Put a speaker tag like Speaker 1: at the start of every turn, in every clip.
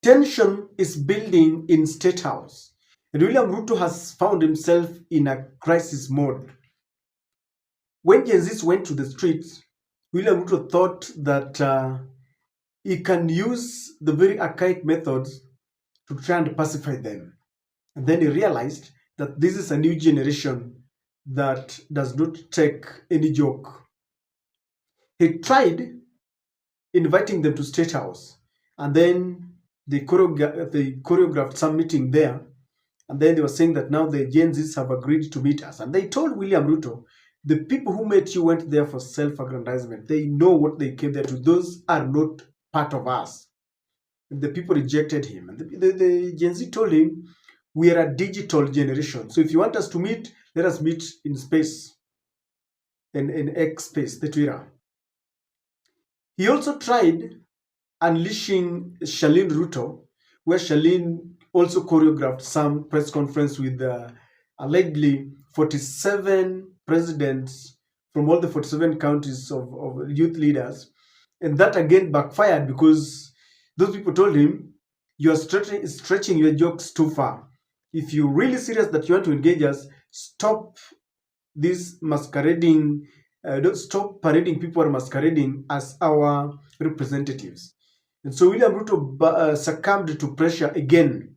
Speaker 1: Tension is building in State House, and William Ruto has found himself in a crisis mode. When Gen Zs went to the streets, William Ruto thought that he can use the very archaic methods to try and pacify them. And then he realized that this is a new generation that does not take any joke. He tried inviting them to State House, and then they choreographed some meeting there, and then they were saying that now the Gen Zs have agreed to meet us. And they told William Ruto, the people who met you went there for self-aggrandizement. They know what they came there to. Those are not part of us. And the people rejected him. And the Gen Z told him, we are a digital generation. So if you want us to meet, let us meet in space, in X space, the Twitter. He also tried unleashing Charlene Ruto, where Charlene also choreographed some press conference with allegedly 47 presidents from all the 47 counties of youth leaders. And that again backfired because those people told him, you are stretching your jokes too far. If you're really serious that you want to engage us, stop this masquerading, don't stop parading people who are masquerading as our representatives. And so William Ruto succumbed to pressure again.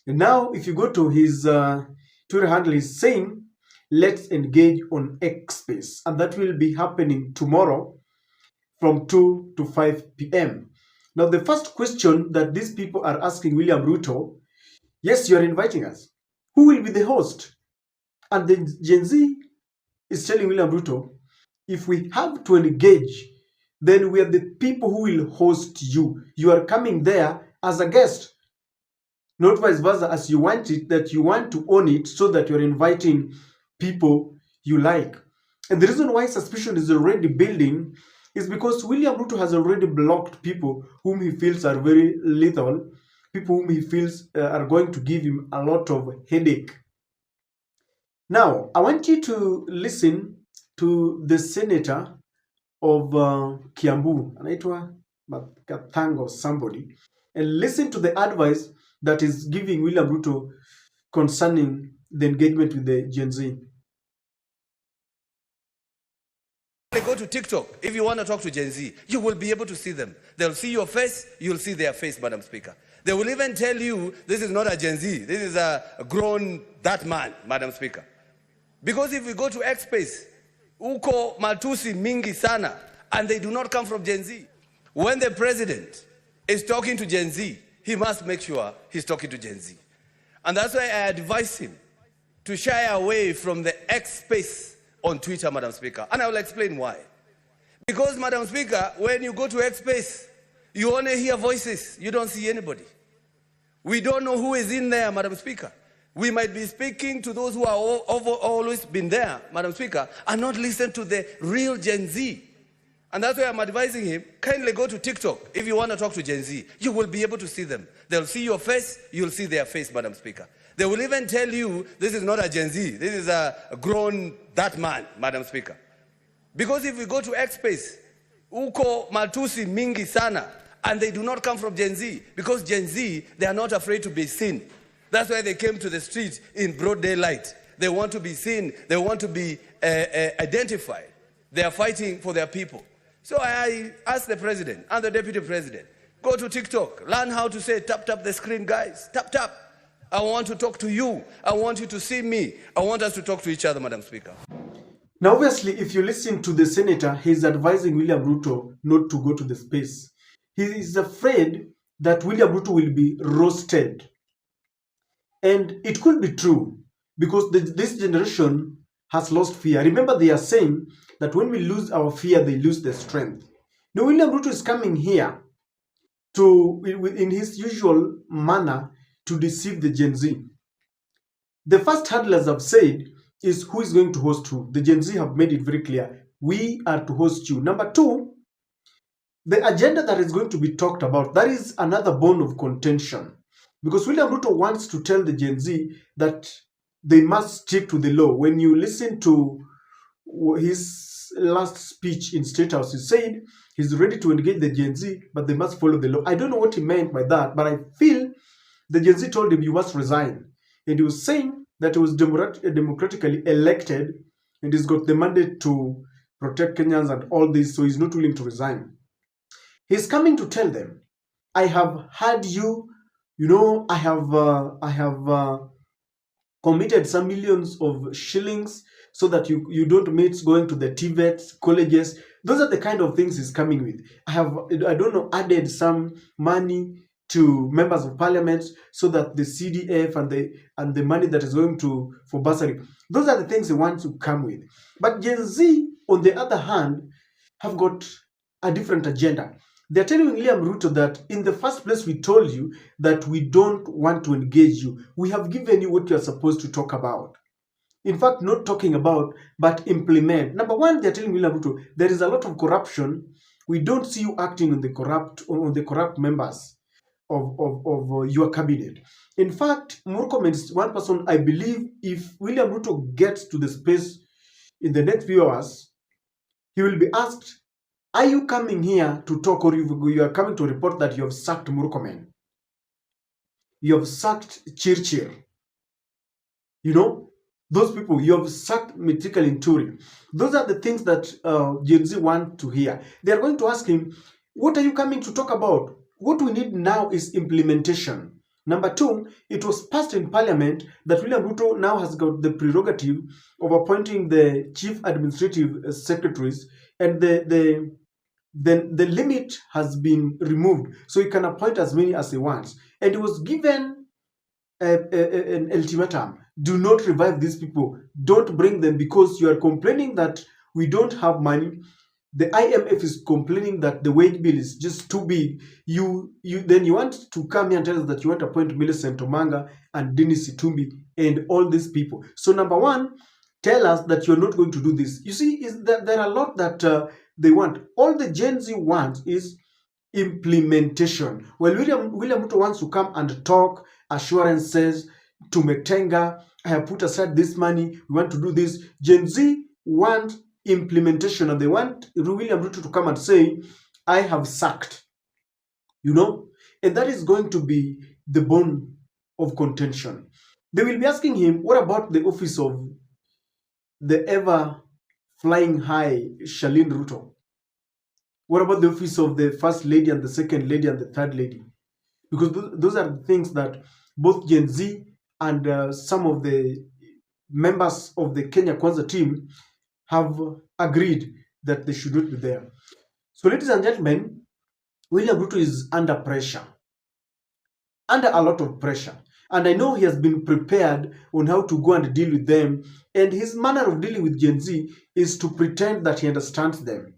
Speaker 1: And now, if you go to his Twitter handle, he's saying, let's engage on X space. And that will be happening tomorrow from 2 to 5 p.m. Now, the first question that these people are asking William Ruto, yes, you are inviting us. Who will be the host? And the Gen Z is telling William Ruto, if we have to engage, then we are the people who will host you. You are coming there as a guest, not vice versa, as you want it, that you want to own it so that you're inviting people you like. And the reason why suspicion is already building is because William Ruto has already blocked people whom he feels are very lethal, people whom he feels are going to give him a lot of headache. Now, I want you to listen to the senator of Kiambu, anaitwa Kathango somebody, and listen to the advice that is giving William Ruto concerning the engagement with the Gen Z.
Speaker 2: Go to Tik Tok. If you want to talk to Gen Z, you will be able to see them. They'll see your face, you'll see their face, Madam Speaker. They will even tell you, this is not a Gen Z, this is a grown that man, Madam Speaker. Because if we go to X Space, uko matusi mingi sana, and they do not come from Gen Z. When the president is talking to Gen Z, he must make sure he's talking to Gen Z. And that's why I advise him to shy away from the X Space on Twitter, Madam Speaker. And I will explain why. Because, Madam Speaker, when you go to X Space, you only hear voices. You don't see anybody. We don't know who is in there, Madam Speaker. We might be speaking to those who are always been there, Madam Speaker, and not listen to the real Gen Z. And that's why I'm advising him, kindly go to TikTok. If you want to talk to Gen Z, you will be able to see them. They'll see your face, you'll see their face, Madam Speaker. They will even tell you, this is not a Gen Z, this is a grown that man, Madam Speaker. Because if we go to X Space, uko matusi mingi sana, and they do not come from Gen Z, because Gen Z, they are not afraid to be seen. That's why they came to the streets in broad daylight. They want to be seen, they want to be identified. They are fighting for their people. So I asked the president and the deputy president, go to TikTok, learn how to say tap tap the screen, guys, tap tap. I want to talk to you. I want you to see me. I want us to talk to each other, Madam Speaker.
Speaker 1: Now, obviously, if you listen to the senator, he's advising William Ruto not to go to the space. He is afraid that William Ruto will be roasted. And it could be true because this generation has lost fear. Remember, they are saying that when we lose our fear, they lose their strength. Now, William Ruto is coming here to, in his usual manner, to deceive the Gen Z. The first hurdle, as I've said, is who is going to host who. The Gen Z have made it very clear. We are to host you. Number two, the agenda that is going to be talked about, that is another bone of contention. Because William Ruto wants to tell the Gen Z that they must stick to the law. When you listen to his last speech in State House, he said He's ready to engage the Gen Z, but they must follow the law. I don't know what he meant by that, but I feel the Gen Z told him, you must resign. And he was saying that he was democratically elected and he's got the mandate to protect Kenyans and all this, so he's not willing to resign. He's coming to tell them, I have had you, I have committed some millions of shillings so that you don't meet going to the TVETs, colleges. Those are the kind of things he's coming with. I don't know, added some money to members of parliament so that the CDF and the money that is going to for bursary. Those are the things he wants to come with. But Gen Z, on the other hand, have got a different agenda. They're telling William Ruto that in the first place we told you that we don't want to engage you. We have given you what you are supposed to talk about. In fact, not talking about, but implement. Number one, they're telling William Ruto there is a lot of corruption. We don't see you acting on the corrupt members of your cabinet. In fact, Murkomen is one person, I believe, if William Ruto gets to the space in the next few hours, he will be asked, are you coming here to talk, or you are coming to report that you have sacked Murkomen? You have sacked Chirchir. You know, those people, you have sacked Mythical Inturi. Those are the things that Gen Z want to hear. They are going to ask him, what are you coming to talk about? What we need now is implementation. Number two, it was passed in parliament that William Ruto now has got the prerogative of appointing the chief administrative secretaries, and the limit has been removed, so he can appoint as many as he wants. And he was given an ultimatum: do not revive these people, don't bring them, because you are complaining that we don't have money. The IMF is complaining that the wage bill is just too big. Then you want to come here and tell us that you want to appoint Millicent Omanga and Dennis Itumbi and all these people. So number one, tell us that you're not going to do this. You see, is that there are a lot that they want. All the Gen Z wants is implementation. Well, William Ruto wants to come and talk assurances to Metenga. I have put aside this money. We want to do this. Gen Z want implementation, and they want William Ruto to come and say, I have sacked, and that is going to be the bone of contention. They will be asking him, what about the office of the ever flying high Charlene Ruto? What about the office of the first lady and the second lady and the third lady? Because those are the things that both Gen Z and some of the members of the Kenya Kwanza team have agreed that they should not be there. So, ladies and gentlemen, William Ruto is under pressure, under a lot of pressure. And I know he has been prepared on how to go and deal with them. And his manner of dealing with Gen Z is to pretend that he understands them,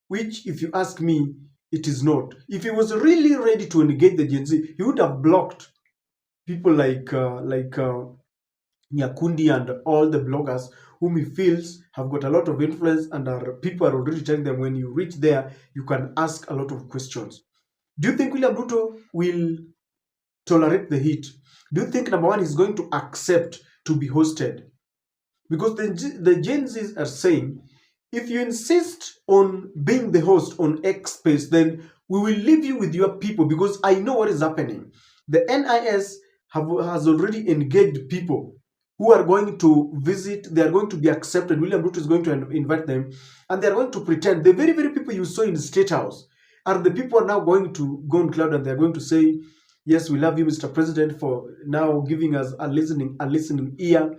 Speaker 1: which, if you ask me, it is not. If he was really ready to engage the Gen Z, he would have blocked people like Nyakundi and all the bloggers whom he feels have got a lot of influence, and people are already telling them, when you reach there, you can ask a lot of questions. Do you think William Ruto will tolerate the heat? Do you think, number one, he's going to accept to be hosted? Because the Gen Zs are saying, if you insist on being the host on X space, then we will leave you with your people, because I know what is happening. The NIS has already engaged people who are going to visit. They are going to be accepted. William Ruto is going to invite them, and they are going to pretend. The very, very people you saw in the State House are the people are now going to go on cloud, and they are going to say, yes, we love you, Mr. President, for now giving us a listening ear,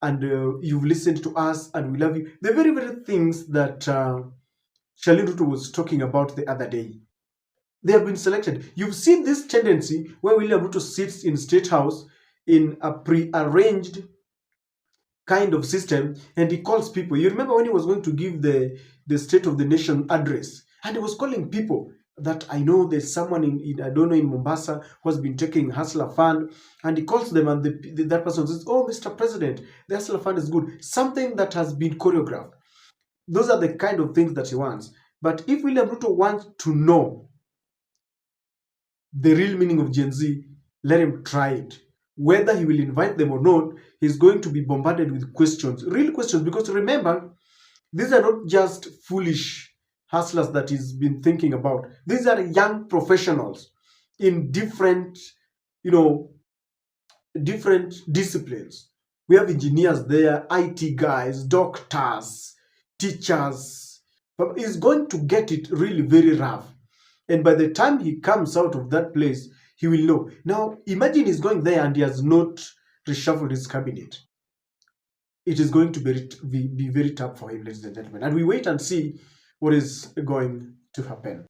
Speaker 1: and you've listened to us, and we love you. The very, very things that Charlene Ruto was talking about the other day. They have been selected. You've seen this tendency where William Ruto sits in State House in a pre-arranged kind of system, and he calls people. You remember when he was going to give the State of the Nation address, and he was calling people that I know there's someone in I don't know, in Mombasa who has been taking Hustler Fund, and he calls them, and that person says, oh, Mr. President, the Hustler Fund is good. Something that has been choreographed. Those are the kind of things that he wants. But if William Ruto wants to know the real meaning of Gen Z, let him try it. Whether he will invite them or not, he's going to be bombarded with questions, real questions, because remember, these are not just foolish hustlers that he's been thinking about. These are young professionals in different, you know, different disciplines. We have engineers there, IT guys, doctors, teachers. But he's going to get it really very rough. And by the time he comes out of that place, he will know. Now, imagine he's going there and he has not reshuffled his cabinet. It is going to be very tough for him, ladies and gentlemen. And we wait and see what is going to happen.